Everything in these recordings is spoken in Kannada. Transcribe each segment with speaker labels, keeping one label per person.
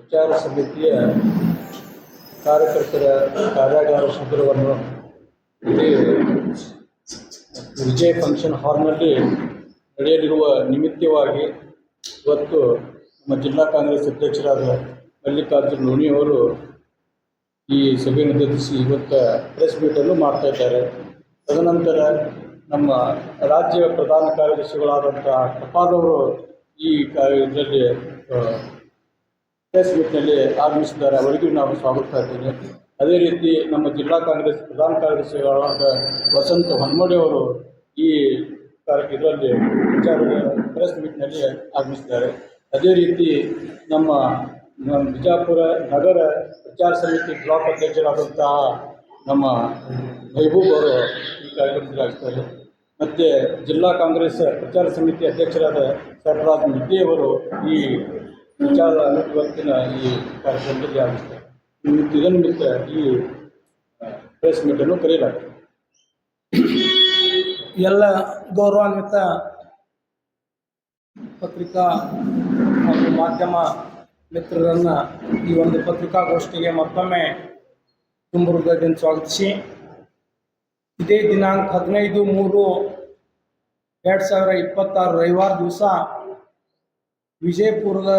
Speaker 1: ಪ್ರಚಾರ ಸಮಿತಿಯ ಕಾರ್ಯಕರ್ತರ ಕಾರ್ಯಾಗಾರ ಶಿಬಿರವನ್ನು ಇಲ್ಲಿ ವಿಜಯ್ ಫಂಕ್ಷನ್ ಹಾಲ್ನಲ್ಲಿ ನಡೆಯಲಿರುವ ನಿಮಿತ್ತವಾಗಿ ಇವತ್ತು ನಮ್ಮ ಜಿಲ್ಲಾ ಕಾಂಗ್ರೆಸ್ ಅಧ್ಯಕ್ಷರಾದ ಮಲ್ಲಿಕಾರ್ಜುನ್ ಲೋಣಿಯವರು ಈ ಸಭೆಯನ್ನು ಉದ್ದೇಶಿಸಿ ಇವತ್ತು ಪ್ರೆಸ್ ಮೀಟನ್ನು ಮಾಡ್ತಾ ಇದ್ದಾರೆ. ತದನಂತರ ನಮ್ಮ ರಾಜ್ಯ ಪ್ರಧಾನ ಕಾರ್ಯದರ್ಶಿಗಳಾದಂಥ ಟಪಾಲವರು ಈ ಇದರಲ್ಲಿ ಪ್ರೆಸ್ ಮೀಟ್ನಲ್ಲಿ ಆಗಮಿಸಿದ್ದಾರೆ. ಅವರಿಗೂ ನಾವು ಸ್ವಾಗತ ಇದ್ದೇನೆ. ಅದೇ ರೀತಿ ನಮ್ಮ ಜಿಲ್ಲಾ ಕಾಂಗ್ರೆಸ್ ಪ್ರಧಾನ ಕಾರ್ಯದರ್ಶಿಗಳಾದ ವಸಂತ ಹೊನ್ಮಡಿಯವರು ಈ ಇದರಲ್ಲಿ ವಿಚಾರದ ಪ್ರೆಸ್ ಮೀಟ್ನಲ್ಲಿ ಆಗಮಿಸಿದ್ದಾರೆ. ಅದೇ ರೀತಿ ನಮ್ಮ ಬಿಜಾಪುರ ನಗರ ಪ್ರಚಾರ ಸಮಿತಿ ಬ್ಲಾಕ್ ಅಧ್ಯಕ್ಷರಾದಂತಹ ನಮ್ಮ ಮೈಬೂಬ್ ಅವರು ಈ ಕಾರ್ಯಕ್ರಮದಲ್ಲಿ ಆಗ್ತಾರೆ. ಮತ್ತು ಜಿಲ್ಲಾ ಕಾಂಗ್ರೆಸ್ ಪ್ರಚಾರ ಸಮಿತಿ ಅಧ್ಯಕ್ಷರಾದ ಸರ್ಫರಾಜ್ ಮಿಡ್ಡಿಯವರು ಈ ವಿಚಾರ ಇವತ್ತಿನ ಈ ಕಾರ್ಯಕ್ರಮದಲ್ಲಿ ಆಗಿಸ್ತಾರೆ. ಇದನ್ನಿಮಿತ್ತ ಈ ಪ್ರೆಸ್ ಮೀಟನ್ನು ಕರೆಯಲಾಗಿದೆ.
Speaker 2: ಎಲ್ಲ ಗೌರವಾನ್ವಿತ ಪತ್ರಿಕಾ ಹಾಗೂ ಮಾಧ್ಯಮ ಮಿತ್ರರನ್ನು ಈ ಒಂದು ಪತ್ರಿಕಾಗೋಷ್ಠಿಗೆ ಮತ್ತೊಮ್ಮೆ ತುಂಬ ಹೃದಯದಿಂದ ಸ್ವಾಗತಿಸಿ, ಇದೇ ದಿನಾಂಕ 15/3/2026 ರವಿವಾರ ದಿವಸ ವಿಜಯಪುರದ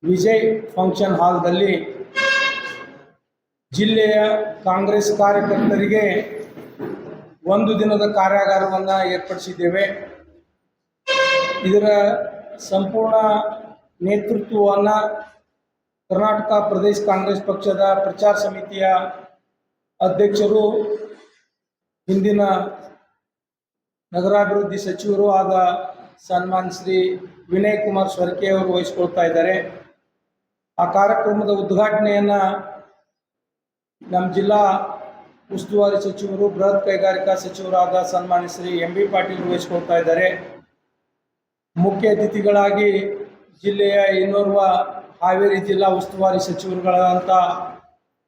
Speaker 2: ವಿಜಯ್ ಫಂಕ್ಷನ್ ಹಾಲ್ದಲ್ಲಿ ಜಿಲ್ಲೆಯ ಕಾಂಗ್ರೆಸ್ ಕಾರ್ಯಕರ್ತರಿಗೆ ಒಂದು ದಿನದ ಕಾರ್ಯಾಗಾರವನ್ನು ಏರ್ಪಡಿಸಿದ್ದೇವೆ. ಇದರ ಸಂಪೂರ್ಣ ನೇತೃತ್ವವನ್ನು ಕರ್ನಾಟಕ ಪ್ರದೇಶ ಕಾಂಗ್ರೆಸ್ ಪಕ್ಷದ ಪ್ರಚಾರ ಸಮಿತಿಯ ಅಧ್ಯಕ್ಷರು, ಹಿಂದಿನ ನಗರಾಭಿವೃದ್ಧಿ ಸಚಿವರು ಆದ ಸನ್ಮಾನ್ಯ ಶ್ರೀ ವಿನಯ್ ಕುಮಾರ್ ಸ್ವರ್ಕೆ ಅವರು ವಹಿಸಿಕೊಳ್ತಾ ಇದ್ದಾರೆ. ಆ ಕಾರ್ಯಕ್ರಮದ ಉದ್ಘಾಟನೆಯನ್ನು ನಮ್ಮ ಜಿಲ್ಲಾ ಉಸ್ತುವಾರಿ ಸಚಿವರು, ಬೃಹತ್ ಕೈಗಾರಿಕಾ ಸಚಿವರಾದ ಸನ್ಮಾನ್ಯ ಶ್ರೀ ಎಂ ಬಿ ಪಾಟೀಲ್ ವಹಿಸಿಕೊಳ್ತಾ ಇದ್ದಾರೆ. ಮುಖ್ಯ ಅತಿಥಿಗಳಾಗಿ ಜಿಲ್ಲೆಯ ಇನ್ನೋರ್ವ ಹಾವೇರಿ ಜಿಲ್ಲಾ ಉಸ್ತುವಾರಿ ಸಚಿವರುಗಳಾದಂಥ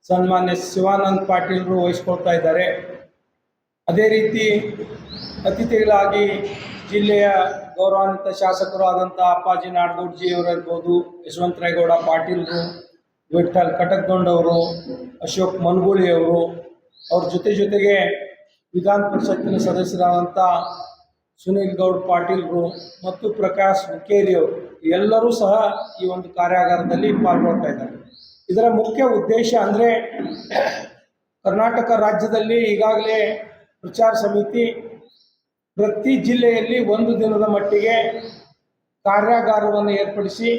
Speaker 2: ಸನ್ಮಾನ್ಯ ಶಿವಾನಂದ್ ಪಾಟೀಲ್ರು ವಹಿಸಿಕೊಳ್ತಾ ಇದ್ದಾರೆ. ಅದೇ ರೀತಿ ಅತಿಥಿಗಳಾಗಿ ಜಿಲ್ಲೆಯ ಗೌರವಾನ್ವಿತ ಶಾಸಕರು ಆದಂಥ ಅಪ್ಪಾಜಿ ನಾಡಗೌಡ್ಜಿಯವರು ಇರ್ಬೋದು, ಯಶವಂತರಾಯಗೌಡ ಪಾಟೀಲ್ರು, ವಿಠಲ್ ಕಟಕ್ದೊಂಡವರು, ಅಶೋಕ್ ಮನಗೂಳಿಯವರು, ಅವ್ರ ಜೊತೆಗೆ ವಿಧಾನ ಪರಿಷತ್ತಿನ ಸದಸ್ಯರಾದಂಥ ಸುನೀಲ್ ಗೌಡ್ ಪಾಟೀಲ್ರು ಮತ್ತು ಪ್ರಕಾಶ್ ಹುಕ್ಕೇರಿಯವರು ಎಲ್ಲರೂ ಸಹ ಈ ಒಂದು ಕಾರ್ಯಾಗಾರದಲ್ಲಿ ಪಾಲ್ಗೊಳ್ತಾ ಇದ್ದಾರೆ. ಇದರ ಮುಖ್ಯ ಉದ್ದೇಶ ಅಂದರೆ, ಕರ್ನಾಟಕ ರಾಜ್ಯದಲ್ಲಿ ಈಗಾಗಲೇ ಪ್ರಚಾರ ಸಮಿತಿ ಪ್ರತಿ ಜಿಲ್ಲೆಯಲ್ಲಿ ಒಂದು ದಿನದ ಮಟ್ಟಿಗೆ ಕಾರ್ಯಾಗಾರವನ್ನು ಏರ್ಪಡಿಸಿ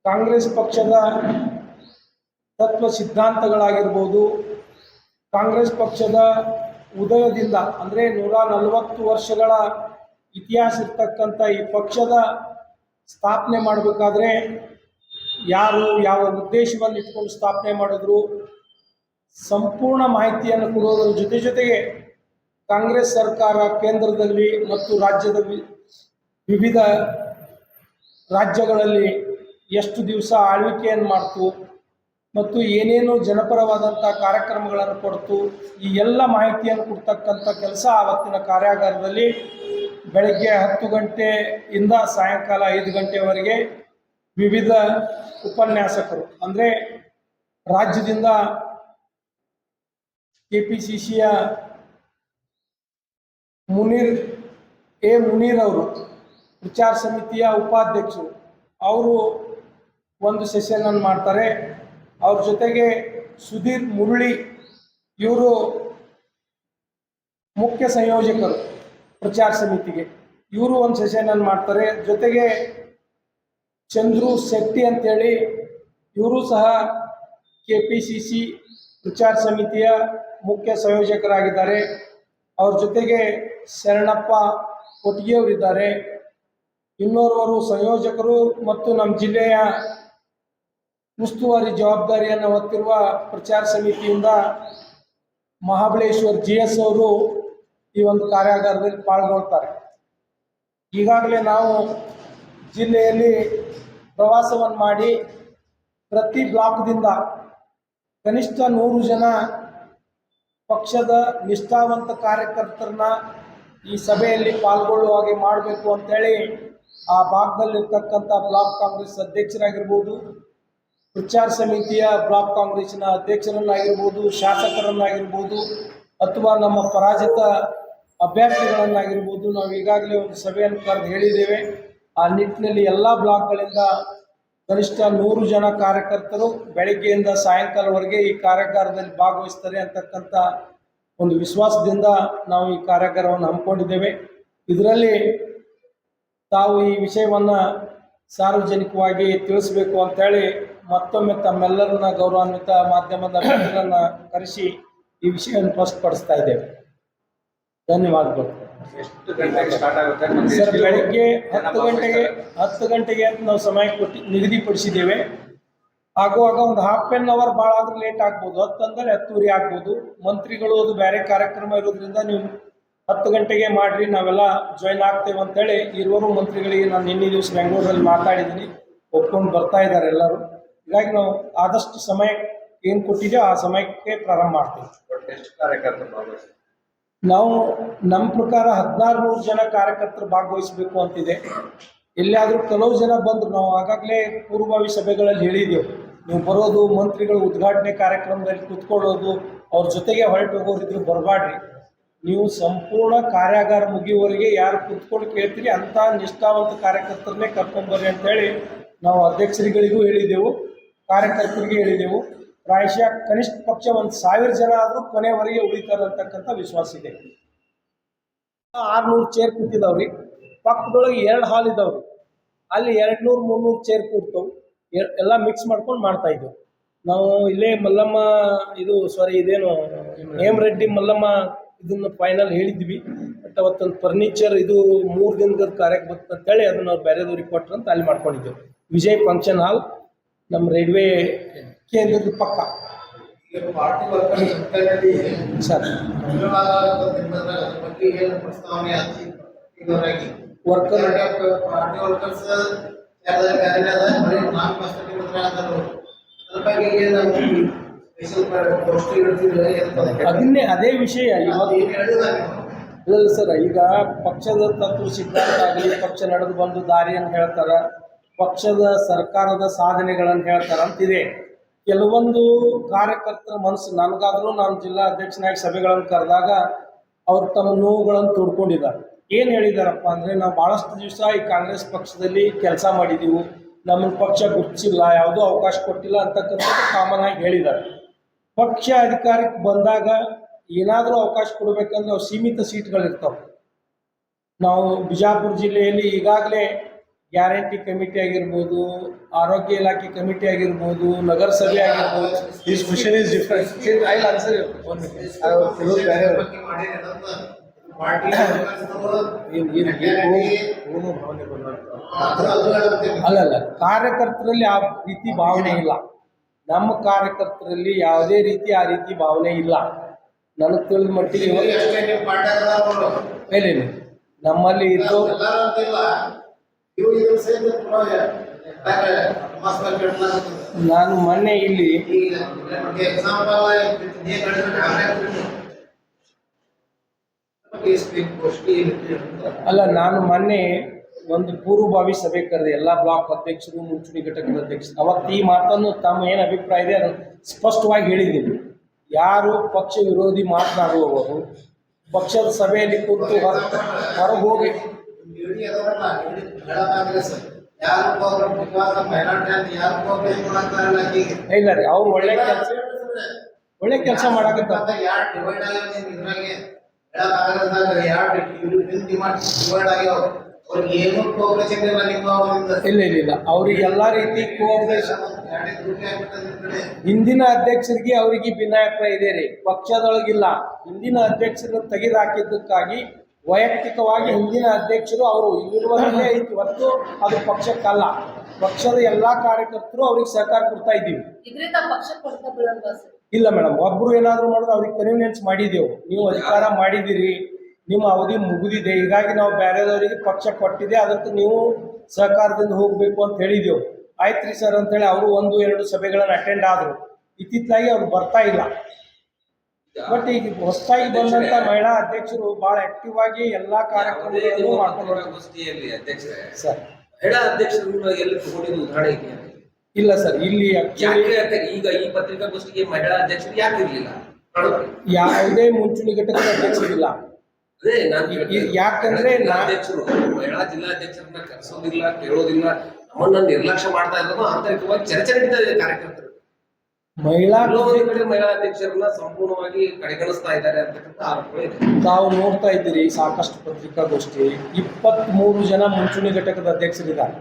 Speaker 2: ಕಾಂಗ್ರೆಸ್ ಪಕ್ಷದ ತತ್ವ ಸಿದ್ಧಾಂತಗಳಾಗಿರ್ಬೋದು, ಕಾಂಗ್ರೆಸ್ ಪಕ್ಷದ ಉದಯದಿಂದ ಅಂದರೆ 140 ವರ್ಷಗಳ ಇತಿಹಾಸ ಇರ್ತಕ್ಕಂಥ ಈ ಪಕ್ಷದ ಸ್ಥಾಪನೆ ಮಾಡಬೇಕಾದ್ರೆ ಯಾರು ಯಾವ ಉದ್ದೇಶವನ್ನು ಇಟ್ಕೊಂಡು ಸ್ಥಾಪನೆ ಮಾಡಿದ್ರು ಸಂಪೂರ್ಣ ಮಾಹಿತಿಯನ್ನು ಕೊಡುವುದರ ಜೊತೆಗೆ ಕಾಂಗ್ರೆಸ್ ಸರ್ಕಾರ ಕೇಂದ್ರದಲ್ಲಿ ಮತ್ತು ರಾಜ್ಯದ ವಿವಿಧ ರಾಜ್ಯಗಳಲ್ಲಿ ಎಷ್ಟು ದಿವಸ ಆಳ್ವಿಕೆಯನ್ನು ಮಾಡ್ತು ಮತ್ತು ಏನೇನು ಜನಪರವಾದಂಥ ಕಾರ್ಯಕ್ರಮಗಳನ್ನು ಕೊಡ್ತು, ಈ ಎಲ್ಲ ಮಾಹಿತಿಯನ್ನು ಕೊಡ್ತಕ್ಕಂಥ ಕೆಲಸ ಆವತ್ತಿನ ಕಾರ್ಯಾಗಾರದಲ್ಲಿ ಬೆಳಗ್ಗೆ 10 ಗಂಟೆಯಿಂದ ಸಾಯಂಕಾಲ 5 ಗಂಟೆವರೆಗೆ ವಿವಿಧ ಉಪನ್ಯಾಸಕರು ಅಂದರೆ ರಾಜ್ಯದಿಂದ KPCCಯ ಮುನೀರ್ ಅವರು ಪ್ರಚಾರ ಸಮಿತಿಯ ಉಪಾಧ್ಯಕ್ಷರು, ಅವರು ಒಂದು ಸೆಷನನ್ನು ಮಾಡ್ತಾರೆ. ಅವ್ರ ಜೊತೆಗೆ ಸುಧೀರ್ ಮುರಳಿ ಇವರು ಮುಖ್ಯ ಸಂಯೋಜಕರು ಪ್ರಚಾರ ಸಮಿತಿಗೆ, ಇವರು ಒಂದು ಸೆಷನನ್ನು ಮಾಡ್ತಾರೆ. ಜೊತೆಗೆ ಚಂದ್ರು ಶೆಟ್ಟಿ ಅಂತೇಳಿ ಇವರು ಸಹ KPCC ಪ್ರಚಾರ ಸಮಿತಿಯ ಮುಖ್ಯ ಸಂಯೋಜಕರಾಗಿದ್ದಾರೆ. ಅವ್ರ ಜೊತೆಗೆ ಶರಣಪ್ಪ ಕೊಟ್ಟಿಗೆಯವರಿದ್ದಾರೆ. ಇನ್ನೋರ್ವರು ಸಂಯೋಜಕರು ಮತ್ತು ನಮ್ಮ ಜಿಲ್ಲೆಯ ಉಸ್ತುವಾರಿ ಜವಾಬ್ದಾರಿಯನ್ನು ಹೊತ್ತಿರುವ ಪ್ರಚಾರ ಸಮಿತಿಯಿಂದ ಮಹಾಬಲೇಶ್ವರ್ GS ಅವರು ಈ ಒಂದು ಕಾರ್ಯಾಗಾರದಲ್ಲಿ ಪಾಲ್ಗೊಳ್ತಾರೆ. ಈಗಾಗಲೇ ನಾವು ಜಿಲ್ಲೆಯಲ್ಲಿ ಪ್ರವಾಸವನ್ನು ಮಾಡಿ ಪ್ರತಿ ಬ್ಲಾಕ್ದಿಂದ ಕನಿಷ್ಠ 100 ಜನ ಪಕ್ಷದ ನಿಷ್ಠಾವಂತ ಕಾರ್ಯಕರ್ತರನ್ನ ಈ ಸಭೆಯಲ್ಲಿ ಪಾಲ್ಗೊಳ್ಳುವ ಹಾಗೆ ಮಾಡಬೇಕು ಅಂತೇಳಿ ಆ ಭಾಗದಲ್ಲಿರ್ತಕ್ಕಂಥ ಬ್ಲಾಕ್ ಕಾಂಗ್ರೆಸ್ ಅಧ್ಯಕ್ಷರಾಗಿರ್ಬೋದು, ಪ್ರಚಾರ ಸಮಿತಿಯ ಬ್ಲಾಕ್ ಕಾಂಗ್ರೆಸ್ಸಿನ ಅಧ್ಯಕ್ಷರನ್ನಾಗಿರ್ಬೋದು, ಶಾಸಕರನ್ನಾಗಿರ್ಬೋದು, ಅಥವಾ ನಮ್ಮ ಪರಾಜಿತ ಅಭ್ಯರ್ಥಿಗಳನ್ನಾಗಿರ್ಬೋದು, ನಾವು ಈಗಾಗಲೇ ಒಂದು ಸಭೆಯನ್ನು ಕರೆದು ಹೇಳಿದ್ದೇವೆ. ಆ ನಿಟ್ಟಿನಲ್ಲಿ ಎಲ್ಲ ಬ್ಲಾಕ್ಗಳಿಂದ ಕನಿಷ್ಠ 100 ಜನ ಕಾರ್ಯಕರ್ತರು ಬೆಳಗ್ಗೆಯಿಂದ ಸಾಯಂಕಾಲವರೆಗೆ ಈ ಕಾರ್ಯಾಗಾರದಲ್ಲಿ ಭಾಗವಹಿಸ್ತಾರೆ ಅಂತಕ್ಕಂಥ ಒಂದು ವಿಶ್ವಾಸದಿಂದ ನಾವು ಈ ಕಾರ್ಯಾಗಾರವನ್ನು ಹಮ್ಮಿಕೊಂಡಿದ್ದೇವೆ. ಇದರಲ್ಲಿ ತಾವು ಈ ವಿಷಯವನ್ನು ಸಾರ್ವಜನಿಕವಾಗಿ ತಿಳಿಸಬೇಕು ಅಂತೇಳಿ ಮತ್ತೊಮ್ಮೆ ತಮ್ಮೆಲ್ಲರನ್ನ ಗೌರವಾನ್ವಿತ ಮಾಧ್ಯಮದ ಮಿತ್ರರನ್ನ ಕರೆಸಿ ಈ ವಿಷಯವನ್ನು ಸ್ಪಷ್ಟಪಡಿಸ್ತಾ ಇದ್ದೇವೆ. ಧನ್ಯವಾದಗಳು.
Speaker 3: ಎಷ್ಟು ಗಂಟೆಗೆ ಸ್ಟಾರ್ಟ್ ಆಗುತ್ತೆ?
Speaker 2: ಸರ್, ಬೆಳಗ್ಗೆ 10 ಗಂಟೆಗೆ ಅಂತ ನಾವು ಸಮಯ ನಿಗದಿಪಡಿಸಿದ್ದೇವೆ. ಆಗುವಾಗ ಒಂದು ಹಾಫ್ ಆನ್ ಅವರ್ ಭಾಳ ಆದ್ರೆ ಲೇಟ್ ಆಗ್ಬೋದು. 10 ಅಂದರೆ 10:30 ಆಗ್ಬೋದು. ಮಂತ್ರಿಗಳು ಅದು ಬೇರೆ ಕಾರ್ಯಕ್ರಮ ಇರೋದ್ರಿಂದ ನೀವು 10 ಗಂಟೆಗೆ ಮಾಡಿರಿ, ನಾವೆಲ್ಲ ಜಾಯ್ನ್ ಆಗ್ತೇವೆ ಅಂತೇಳಿ ಇರುವರು ಮಂತ್ರಿಗಳಿಗೆ ನಾನು ನಿನ್ನೆ ದಿವಸ ಬೆಂಗಳೂರಲ್ಲಿ ಮಾತಾಡಿದ್ದೀನಿ. ಒಪ್ಕೊಂಡು ಬರ್ತಾ ಇದ್ದಾರೆ ಎಲ್ಲರೂ. ಹೀಗಾಗಿ ನಾವು ಆದಷ್ಟು ಸಮಯ ಏನು ಕೊಟ್ಟಿದ್ದೇವೆ ಆ ಸಮಯಕ್ಕೆ ಪ್ರಾರಂಭ ಮಾಡ್ತೀವಿ.
Speaker 3: ಎಷ್ಟು ಕಾರ್ಯಕರ್ತರು ಭಾಗವಹಿಸ್ತಾರೆ?
Speaker 2: ನಾವು ನಮ್ಮ ಪ್ರಕಾರ 1400 ಜನ ಕಾರ್ಯಕರ್ತರು ಭಾಗವಹಿಸಬೇಕು ಅಂತಿದೆ. ಎಲ್ಲಿಯಾದರೂ ಕೆಲವು ಜನ ಬಂದರು, ನಾವು ಆಗಾಗಲೇ ಪೂರ್ವಭಾವಿ ಸಭೆಗಳಲ್ಲಿ ಹೇಳಿದ್ದೆವು, ನೀವು ಬರೋದು ಮಂತ್ರಿಗಳು ಉದ್ಘಾಟನೆ ಕಾರ್ಯಕ್ರಮದಲ್ಲಿ ಕೂತ್ಕೊಳ್ಳೋದು, ಅವ್ರ ಜೊತೆಗೆ ಹೊರಟು ಹೋಗೋರಿದ್ರು ಬರಬಾಡ್ರಿ. ನೀವು ಸಂಪೂರ್ಣ ಕಾರ್ಯಾಗಾರ ಮುಗಿಯುವವರೆಗೆ ಯಾರು ಕೂತ್ಕೊಂಡು ಕೇಳ್ತೀರಿ ಅಂಥ ನಿಷ್ಠಾವಂತ ಕಾರ್ಯಕರ್ತರನ್ನೇ ಕರ್ಕೊಂಡ್ಬರ್ರಿ ಅಂತೇಳಿ ನಾವು ಅಧ್ಯಕ್ಷರುಗಳಿಗೂ ಹೇಳಿದ್ದೆವು, ಕಾರ್ಯಕರ್ತರಿಗೆ ಹೇಳಿದೆವು. ಪ್ರಾಯಶಃ ಕನಿಷ್ಠ ಪಕ್ಷ 1000 ಜನ ಆದರೂ ಕೊನೆಯವರೆಗೆ ಉಳಿತಾರೆ ಅಂತಕ್ಕಂಥ ವಿಶ್ವಾಸ ಇದೆ. 600 ಚೇರ್ ಕೂತಿದ್ದಾವ್ರಿ. ಪಕ್ಕದೊಳಗೆ 2 ಹಾಲ್ ಇದಾವ್ರಿ. ಅಲ್ಲಿ 200-300 ಚೇರ್ ಕೂರ್ತವು. ಎಲ್ಲ ಮಿಕ್ಸ್ ಮಾಡ್ಕೊಂಡು ಮಾಡ್ತಾ ಇದ್ದೆವು. ನಾವು ಇಲ್ಲೇ ಮಲ್ಲಮ್ಮ ಇದೇನು ಹೇಮರೆಡ್ಡಿ ಮಲ್ಲಮ್ಮ ಇದನ್ನು ಫೈನಲ್ ಹೇಳಿದ್ವಿ. ಬಟ್ ಅವತ್ತೊಂದು ಫರ್ನಿಚರ್ ಇದು 3 ದಿನದ ಕಾರ್ಯಕ್ಕೆ ಬರ್ತಂತೇಳಿ ಅದನ್ನು ಅವ್ರು ಬೇರೆದವ್ರಿಗೆ ಕೊಟ್ಟರು ಅಂತ ಅಲ್ಲಿ ಮಾಡ್ಕೊಂಡಿದ್ದೆವು. ವಿಜಯ್ ಫಂಕ್ಷನ್ ಹಾಲ್, ನಮ್ಮ ರೈಲ್ವೆ ಕೇಂದ್ರದ ಪಕ್ಕ.
Speaker 4: ಪಾರ್ಟಿ ವರ್ಕರ್ಸ್ ಸಂಸ್ಥೆಯಲ್ಲಿ
Speaker 2: ಸರ್, ವರ್ಕರ್
Speaker 4: ಪಾರ್ಟಿ ವರ್ಕರ್ಸ್
Speaker 2: ಅದೇ ವಿಷಯ ಇವತ್ತು ಇಲ್ಲ ಸರ್. ಈಗ ಪಕ್ಷದ ತತ್ವ ಸಿದ್ಧಾಂತ ಆಗಲಿ, ಪಕ್ಷ ನಡೆದು ಬಂದು ದಾರಿಯನ್ನು ಹೇಳ್ತಾರೆ, ಪಕ್ಷದ ಸರ್ಕಾರದ ಸಾಧನೆಗಳನ್ನು ಹೇಳ್ತಾರೆ ಅಂತಿದೆ. ಕೆಲವೊಂದು ಕಾರ್ಯಕರ್ತರ ಮನಸ್ಸು, ನನಗಾದರೂ ನಾನು ಜಿಲ್ಲಾ ಅಧ್ಯಕ್ಷನಾಗಿ ಸಭೆಗಳನ್ನು ಕರೆದಾಗ ಅವರು ತಮ್ಮ ನೋವುಗಳನ್ನು ತೋಡ್ಕೊಂಡಿದ್ದಾರೆ. ಏನು ಹೇಳಿದಾರಪ್ಪ ಅಂದರೆ, ನಾವು ಭಾಳಷ್ಟು ದಿವಸ ಈ ಕಾಂಗ್ರೆಸ್ ಪಕ್ಷದಲ್ಲಿ ಕೆಲಸ ಮಾಡಿದ್ದೀವಿ, ನಮ್ಮ ಪಕ್ಷ ಗುರುತಿಸಿಲ್ಲ, ಯಾವುದೂ ಅವಕಾಶ ಕೊಟ್ಟಿಲ್ಲ ಅಂತಕ್ಕಂಥದ್ದು ಕಾಮನ್ ಆಗಿ ಹೇಳಿದ್ದಾರೆ. ಪಕ್ಷ ಅಧಿಕಾರಕ್ಕೆ ಬಂದಾಗ ಏನಾದರೂ ಅವಕಾಶ ಕೊಡಬೇಕಂದ್ರೆ ಅವು ಸೀಮಿತ ಸೀಟ್ಗಳಿರ್ತಾವೆ. ನಾವು ಬಿಜಾಪುರ ಜಿಲ್ಲೆಯಲ್ಲಿ ಈಗಾಗಲೇ ಗ್ಯಾರಂಟಿ ಕಮಿಟಿ ಆಗಿರ್ಬೋದು, ಆರೋಗ್ಯ ಇಲಾಖೆ ಕಮಿಟಿ ಆಗಿರ್ಬೋದು, ನಗರಸಭೆ ಆಗಿರ್ಬೋದು, this question is different. I will answer you. ಅಲ್ಲಲ್ಲ, ಕಾರ್ಯಕರ್ತರಲ್ಲಿ ಆ ರೀತಿ ಭಾವನೆ ಇಲ್ಲ. ನಮ್ಮ ಕಾರ್ಯಕರ್ತರಲ್ಲಿ ಯಾವುದೇ ರೀತಿ ಆ ರೀತಿ ಭಾವನೆ ಇಲ್ಲ. ನನಗೆ ತಿಳಿದ ಮಟ್ಟಿಗೆ ಇಲ್ಲ, ನಮ್ಮಲ್ಲಿ ಇದ್ದು ನಾನು ಮೊನ್ನೆ ಇಲ್ಲಿ ನಾನು ಮೊನ್ನೆ ಒಂದು ಪೂರ್ವಭಾವಿ ಸಭೆ ಕರೆದೆ, ಎಲ್ಲ ಬ್ಲಾಕ್ ಅಧ್ಯಕ್ಷರು, ಮುಂಚೂಣಿ ಘಟಕದ ಅಧ್ಯಕ್ಷರು. ಅವತ್ತು ಈ ಮಾತನ್ನು ತಮ್ಮ ಏನು ಅಭಿಪ್ರಾಯ ಇದೆ ಅದನ್ನು ಸ್ಪಷ್ಟವಾಗಿ ಹೇಳಿದ್ದೀವಿ. ಯಾರು ಪಕ್ಷ ವಿರೋಧಿ ಮಾತನಾಡುವವರು ಪಕ್ಷದ ಸಭೆಯಲ್ಲಿ ಕೂತು ಹೊರಗೆ ಹೋಗಿ ಇಲ್ಲ ರೀ, ಅವ್ರು ಒಳ್ಳೆ ಕೆಲಸ ಮಾಡಕತ್ತಾರೆ. ಇಲ್ಲ, ಅವ್ರಿಗೆ ಎಲ್ಲ ರೀತಿ ಕೋಆಪರೇಷನ್. ಹಿಂದಿನ ಅಧ್ಯಕ್ಷರಿಗೆ ಅವರಿಗೆ ಭಿನ್ನಾಭಿಪ್ರಾಯ ಇದೆ ರೀ, ಪಕ್ಷದೊಳಗಿಲ್ಲ. ಹಿಂದಿನ ಅಧ್ಯಕ್ಷರನ್ನು ತೆಗೆದುಹಾಕಿದ್ದಕ್ಕಾಗಿ ವೈಯಕ್ತಿಕವಾಗಿ ಹಿಂದಿನ ಅಧ್ಯಕ್ಷರು ಅವರು ಇರುವಲ್ಲೇ ಐತಿ ಹೊರತು ಅದು ಪಕ್ಷಕ್ಕಲ್ಲ. ಪಕ್ಷದ ಎಲ್ಲಾ ಕಾರ್ಯಕರ್ತರು ಅವ್ರಿಗೆ ಸಹಕಾರ ಕೊಡ್ತಾ ಇದ್ದೀವಿ. ಇಲ್ಲ ಮೇಡಮ್, ಒಬ್ರು ಏನಾದ್ರು ಮಾಡಿದ್ರೆ ಅವ್ರಿಗೆ ಕನ್ವೀನಿಯನ್ಸ್ ಮಾಡಿದೆವು. ನೀವು ಅಧಿಕಾರ ಮಾಡಿದ್ದೀರಿ, ನಿಮ್ಮ ಅವಧಿ ಮುಗಿದಿದೆ, ಹೀಗಾಗಿ ನಾವು ಬೇರೆದವರಿಗೆ ಪಕ್ಷ ಕೊಟ್ಟಿದೆ, ಅದಕ್ಕೆ ನೀವು ಸಹಕಾರದಿಂದ ಹೋಗಬೇಕು ಅಂತ ಹೇಳಿದೆವು. ಆಯ್ತು ರೀ ಸರ್ ಅಂತೇಳಿ ಅವರು 1-2 ಸಭೆಗಳನ್ನು ಅಟೆಂಡ್ ಆದರು. ಇತ್ತಿತ್ತಲಾಗಿ ಅವ್ರು ಬರ್ತಾ ಇಲ್ಲ. ಬಟ್ ಈಗ ಹೊಸದಾಗಿ ಬಂದಂತ ಮಹಿಳಾ ಅಧ್ಯಕ್ಷರು ಬಹಳ ಆಕ್ಟಿವ್ ಆಗಿ ಎಲ್ಲಾ ಕಾರ್ಯಕ್ರಮಗಳನ್ನು ಮಾಡ್ಕೊಂಡು
Speaker 3: ಅಧ್ಯಕ್ಷರೇ
Speaker 2: ಸರ್
Speaker 5: ಮಹಿಳಾ ಅಧ್ಯಕ್ಷರನ್ನ ಎಲ್ಲಿ ತಗೊಂಡಿದ್ದು ಉದಾಹರಣೆ ಇದೆಯಾ?
Speaker 2: ಇಲ್ಲ ಸರ್, ಇಲ್ಲಿ actually
Speaker 5: ಯಾಕೆ ಈಗ ಈ ಪತ್ರಿಕಾಗೋಷ್ಠಿಗೆ ಮಹಿಳಾ ಅಧ್ಯಕ್ಷರು ಯಾಕೆ ಇರ್ಲಿಲ್ಲ?
Speaker 2: ಯಾವುದೇ ಮುಂಚೂಣಿ ಘಟಕದ ಅಧ್ಯಕ್ಷರಿಲ್ಲ.
Speaker 5: ಅದೇ ನಾನು
Speaker 2: ಯಾಕಂದ್ರೆ
Speaker 5: ಅಧ್ಯಕ್ಷರು ಮಹಿಳಾ ಜಿಲ್ಲಾಧ್ಯಕ್ಷರನ್ನ ಕರೆಸೋದಿಲ್ಲ, ಕೇಳೋದಿಲ್ಲ, ನಮ್ಮನ್ನ ನಿರ್ಲಕ್ಷ್ಯ ಮಾಡ್ತಾ ಇರೋದು ಆಂತರಿಕವಾಗಿ ಚರ್ಚೆ ನಡೀತಾ ಇದೆ ಕಾರ್ಯಕರ್ತರು.
Speaker 2: ಮಹಿಳಾ
Speaker 5: ಕಡೆ ಮಹಿಳಾ ಅಧ್ಯಕ್ಷರನ್ನ ಸಂಪೂರ್ಣವಾಗಿ ಕಡೆಗಣಿಸ್ತಾ ಇದ್ದಾರೆ ಅಂತಕ್ಕಂಥ ಆರೋಪ ಇದೆ.
Speaker 2: ತಾವು ನೋಡ್ತಾ ಇದ್ದೀರಿ ಸಾಕಷ್ಟು ಪತ್ರಿಕಾಗೋಷ್ಠಿ, 23 ಜನ ಮುಂಚೂಣಿ ಘಟಕದ ಅಧ್ಯಕ್ಷರಿದ್ದಾರೆ.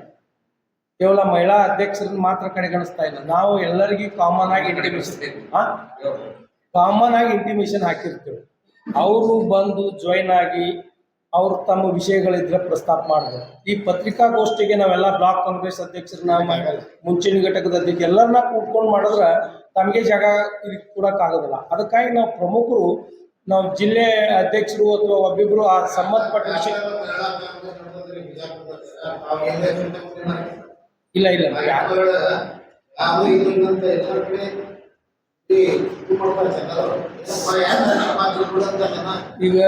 Speaker 2: ಕೇವಲ ಮಹಿಳಾ ಅಧ್ಯಕ್ಷರನ್ನ ಮಾತ್ರ ಕಡೆಗಣಿಸ್ತಾ ಇಲ್ಲ. ನಾವು ಎಲ್ಲರಿಗೂ ಕಾಮನ್ ಆಗಿ ಇಂಟಿಮೇಷನ್ ಹಾಕಿರ್ತೇವೆ. ಅವರು ಬಂದು ಜಾಯಿನ್ ಆಗಿ ಅವ್ರು ತಮ್ಮ ವಿಷಯಗಳಿದ್ರೆ ಪ್ರಸ್ತಾಪ ಮಾಡಿದ್ರು. ಈ ಪತ್ರಿಕಾಗೋಷ್ಠಿಗೆ ನಾವೆಲ್ಲ ಬ್ಲಾಕ್ ಕಾಂಗ್ರೆಸ್ ಅಧ್ಯಕ್ಷರನ್ನ, ಮುಂಚೂಣಿ ಘಟಕದ ಅಧ್ಯಕ್ಷ ಎಲ್ಲರನ್ನ ಕೂತ್ಕೊಂಡು ಮಾಡಿದ್ರೆ ತಮಗೆ ಜಾಗ ಕೊಡಕ್ಕಾಗೋದಿಲ್ಲ. ಅದಕ್ಕಾಗಿ ನಾವು ಪ್ರಮುಖರು, ನಾವು ಜಿಲ್ಲೆ ಅಧ್ಯಕ್ಷರು ಅಥವಾ ಒಬ್ಬಿಬ್ರು ಆ ಸಂಬಂಧಪಟ್ಟ ವಿಷಯ ಇಲ್ಲ ಈಗ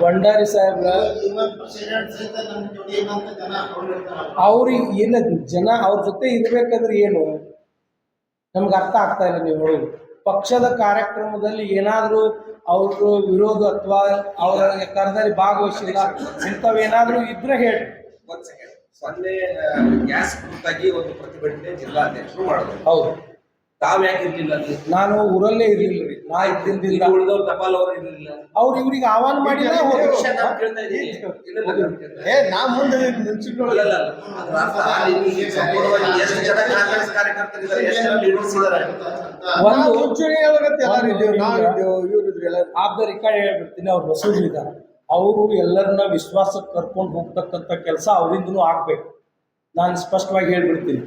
Speaker 2: ಭಂಡಾರಿ ಸಾಹೇಬ್ರ ಅವ್ರಿಗೆ ಏನ ಜನ ಅವ್ರ ಜೊತೆ ಇರ್ಬೇಕಂದ್ರೆ ಏನು ನಮ್ಗೆ ಅರ್ಥ ಆಗ್ತಾ ಇಲ್ಲ. ನೀವು ನೋಡೋದು ಪಕ್ಷದ ಕಾರ್ಯಕ್ರಮದಲ್ಲಿ ಏನಾದರೂ ಅವ್ರ ವಿರೋಧ ಅಥವಾ ಅವರ ಕರೆದಲ್ಲಿ ಭಾಗವಹಿಸಿಲ್ಲ ಇಂಥವೇನಾದ್ರೂ ಇದ್ರೆ ಹೇಳಿ.
Speaker 5: ಒಂದ್ ಸೆಕೆಂಡ್, ಮೊನ್ನೆ ಗ್ಯಾಸ್ ಕುರಿತಾಗಿ ಒಂದು ಪ್ರತಿಭಟನೆ ಜಿಲ್ಲಾಧ್ಯಕ್ಷರು ಮಾಡಿದ್ರು.
Speaker 2: ಹೌದು,
Speaker 5: ತಾವ್ ಯಾಕೆ ಇರ್ಲಿಲ್ಲ ಅಲ್ಲಿ?
Speaker 2: ನಾನು ಊರಲ್ಲೇ ಇರ್ಲಿಲ್ಲ ರೀ, ನಾ ಇದ್ದಿದ್ದಿಲ್ಲ.
Speaker 5: ಉಳಿದವ್ರು ಟಪಾಲ್ ಅವರು ಇರ್ಲಿಲ್ಲ.
Speaker 2: ಅವ್ರು ಇವ್ರಿಗೆ ಆಹ್ವಾನ ಮಾಡಿಲ್ಲ.
Speaker 5: ನಾವು ಕೇಳ್ತಾ ಇದ್ದೀವಿ.
Speaker 2: ನಾ ಮುಂದೆ
Speaker 5: ಸಂಪೂರ್ಣವಾಗಿ ಎಷ್ಟು ಜನ ಕಾಂಗ್ರೆಸ್ ಕಾರ್ಯಕರ್ತರಿದ್ದಾರೆ, ಎಷ್ಟು ಜನ ಲೀಡರ್ಸ್ ಇದ್ದಾರೆ?
Speaker 2: ಒಂದು ಮುಂಚೂಣಿ ಆಫ್ ದ ರೆಕಾರ್ಡ್ ಹೇಳ್ಬಿಡ್ತೀನಿ. ಅವ್ರು ಹೊಸಬ್ರಿದ್ದಾರೆ, ಅವರು ಎಲ್ಲರನ್ನ ವಿಶ್ವಾಸಕ್ಕೆ ಕರ್ಕೊಂಡು ಹೋಗ್ತಕ್ಕಂಥ ಕೆಲಸ ಅವರಿಂದನೂ ಆಗ್ಬೇಕು. ನಾನು ಸ್ಪಷ್ಟವಾಗಿ ಹೇಳ್ಬಿಡ್ತೀನಿ.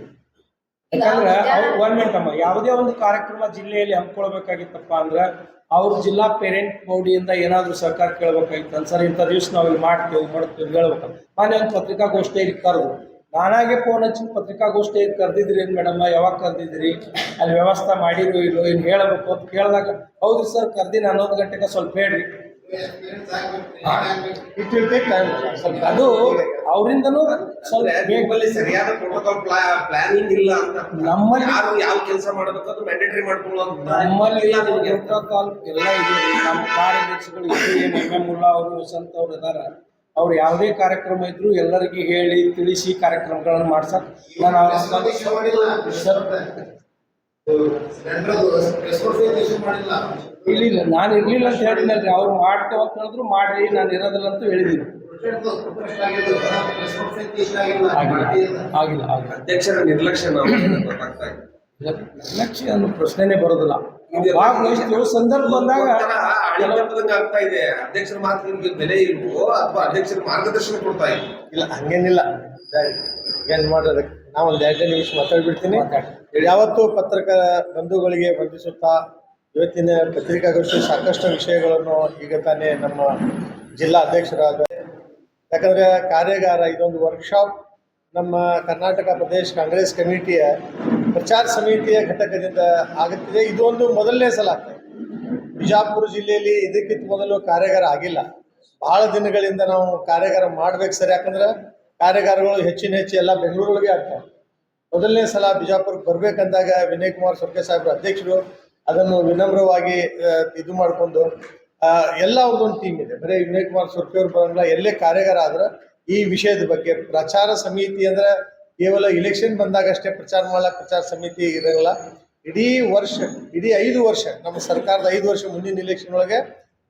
Speaker 2: ಯಾಕಂದ್ರೆ ಅವ್ರು 1 ಮಿನಿಟ್ ಅಮ್ಮ, ಯಾವುದೇ ಒಂದು ಕಾರ್ಯಕ್ರಮ ಜಿಲ್ಲೆಯಲ್ಲಿ ಹಮ್ಮಿಕೊಳ್ಬೇಕಾಗಿತ್ತಪ್ಪ ಅಂದ್ರೆ ಅವ್ರ ಜಿಲ್ಲಾ ಪೇರೆಂಟ್ ಬಾಡಿಯಿಂದ ಏನಾದರೂ ಸಹಕಾರ ಕೇಳಬೇಕಾಗಿತ್ತು. ಸರ್ ಇಂಥ ದಿವಸ ನಾವು ಇಲ್ಲಿ ಮಾಡ್ತೇವೆ ಹೇಳ್ಬೇಕು. ಮೊನ್ನೆ ಒಂದು ಪತ್ರಿಕಾಗೋಷ್ಠಿಯಲ್ಲಿ ಕರೆದು ನಾನಾಗೆ ಫೋನ್ ಹಚ್ಚಿ ಪತ್ರಿಕಾಗೋಷ್ಠಿಯಲ್ಲಿ ಕರೆದಿದ್ರಿ ಏನು ಮೇಡಮ್, ಯಾವಾಗ ಕರೆದಿದ್ರಿ, ಅಲ್ಲಿ ವ್ಯವಸ್ಥೆ ಮಾಡಿರೋ ಇಲ್ಲೋ ಏನು ಹೇಳಬೇಕು ಅಂತ ಕೇಳಿದಾಗ ಹೌದು ಸರ್ ಕರೆದಿನ 11 ಗಂಟೆಗೆ ಸ್ವಲ್ಪ ಹೇಳ್ರಿ. ಅದು ಅವರಿಂದನೂ ಸ್ವಲ್ಪ
Speaker 5: ಬೇಕಲ್ಲಿ ಸರಿಯಾದ ಪ್ರೋಟೋಕಾಲ್ ಪ್ಲಾನಿಂಗ್ ಇಲ್ಲ ಅಂತ.
Speaker 2: ನಮ್ಮಲ್ಲಿ
Speaker 5: ಯಾರು ಯಾವ ಕೆಲಸ ಮಾಡಬೇಕು ಅದು ಮ್ಯಾಂಡೇಟರಿ ಮಾಡ್ಕೊಳ್ಳೋದು
Speaker 2: ನಮ್ಮಲ್ಲಿ ಪ್ರೋಟೋಕಾಲ್ ಎಲ್ಲ ಇದೆ. ನಮ್ಮ ಕಾರ್ಯದರ್ಶಿಗಳು MM ಮುಲ್ಲಾ ಅವರು, ವಸಂತ್ ಅವರು ಇದಾರ. ಅವ್ರು ಯಾವುದೇ ಕಾರ್ಯಕ್ರಮ ಇದ್ರು ಎಲ್ಲರಿಗೂ ಹೇಳಿ ತಿಳಿಸಿ ಕಾರ್ಯಕ್ರಮಗಳನ್ನು ಮಾಡ್ಸಕ್ ನಾನು ಇಲ್ಲ ನಾನು ಇರ್ಲಿಲ್ಲ ಅಂತ ಹೇಳಿದ್ನಲ್ರಿ. ಅವ್ರು ಮಾಡ್ತೇವೆ ಅಂತ ಹೇಳಿದ್ರು ಮಾಡ್ರಿ, ನಾನು ಇರೋದಿಲ್ಲ ಅಂತ ಹೇಳಿದ್ದೀನಿ. ಆಗಿಲ್ಲ
Speaker 5: ಅಧ್ಯಕ್ಷರ ನಿರ್ಲಕ್ಷ್ಯ ಗೊತ್ತಾಗ್ತಾ ಇದೆ.
Speaker 2: ನಿರ್ಲಕ್ಷ್ಯ ಅನ್ನೋ ಪ್ರಶ್ನೆನೇ ಬರೋದಿಲ್ಲ. ಸಂದರ್ಭ ಬಂದಾಗ
Speaker 5: ಆಗ್ತಾ ಇದೆ. ಅಧ್ಯಕ್ಷರ ಮಾತು ನಿಮ್ಗೆ ಬೆಲೆ ಇಲ್ವೋ ಅಥವಾ ಅಧ್ಯಕ್ಷರ ಮಾರ್ಗದರ್ಶನ ಕೊಡ್ತಾ
Speaker 6: ಇಲ್ಲ? ಹಂಗೇನಿಲ್ಲ, ಏನ್ ಮಾಡೋದಕ್ಕೆ ನಾವು ಒಂದು 2 ನಿಮಿಷ ಮಾತಾಡ್ಬಿಡ್ತೀನಿ. ಯಾವತ್ತೂ ಪತ್ರಕರ್ತರ ಬಂಧುಗಳಿಗೆ ವಂದಿಸುತ್ತಾ ಇವತ್ತಿನ ಪತ್ರಿಕಾಗೋಷ್ಠಿ ಸಾಕಷ್ಟು ವಿಷಯಗಳನ್ನು ಈಗ ತಾನೇ ನಮ್ಮ ಜಿಲ್ಲಾ ಅಧ್ಯಕ್ಷರಾದ, ಯಾಕಂದರೆ ಕಾರ್ಯಾಗಾರ ಇದೊಂದು ವರ್ಕ್ಶಾಪ್ ನಮ್ಮ ಕರ್ನಾಟಕ ಪ್ರದೇಶ ಕಾಂಗ್ರೆಸ್ ಕಮಿಟಿಯ ಪ್ರಚಾರ ಸಮಿತಿಯ ಘಟಕದಿಂದ ಆಗುತ್ತಿದೆ. ಇದೊಂದು ಮೊದಲನೇ ಸಲ ಆಗ್ತದೆ. ಬಿಜಾಪುರ ಜಿಲ್ಲೆಯಲ್ಲಿ ಇದಕ್ಕಿಂತ ಮೊದಲು ಕಾರ್ಯಾಗಾರ ಆಗಿಲ್ಲ. ಬಹಳ ದಿನಗಳಿಂದ ನಾವು ಕಾರ್ಯಾಗಾರ ಮಾಡ್ಬೇಕು ಸರ್, ಯಾಕಂದ್ರೆ ಕಾರ್ಯಾಗಾರಗಳು ಹೆಚ್ಚಿನ ಎಲ್ಲ ಬೆಂಗಳೂರೊಳಗೆ ಆಗ್ತವೆ. ಮೊದಲನೇ ಸಲ ಬಿಜಾಪುರಕ್ಕೆ ಬರ್ಬೇಕಂದಾಗ ವಿನಯ್ ಕುಮಾರ್ ಸೊರ್ಕೆ ಸಾಹೇಬ್ರ ಅಧ್ಯಕ್ಷರು ಅದನ್ನು ವಿನಮ್ರವಾಗಿ ಇದು ಮಾಡಿಕೊಂಡು ಎಲ್ಲ ಅವ್ರದ್ದೊಂದು ಟೀಮ್ ಇದೆ. ಬರೀ ವಿನಯ್ ಕುಮಾರ್ ಸೊರ್ಕೆ ಅವ್ರು ಬರೋಂಗಿಲ್ಲ. ಎಲ್ಲೇ ಕಾರ್ಯಾಗಾರ ಆದ್ರೆ ಈ ವಿಷಯದ ಬಗ್ಗೆ ಪ್ರಚಾರ ಸಮಿತಿ ಅಂದ್ರೆ ಕೇವಲ ಇಲೆಕ್ಷನ್ ಬಂದಾಗ ಅಷ್ಟೇ ಪ್ರಚಾರ ಮಾಡಕ್ಕೆ ಪ್ರಚಾರ ಸಮಿತಿ ಇರೋಲ್ಲ. ಇಡೀ 5 ವರ್ಷ ನಮ್ಮ ಸರ್ಕಾರದ 5 ವರ್ಷ ಮುಂದಿನ ಇಲೆಕ್ಷನ್ ಒಳಗೆ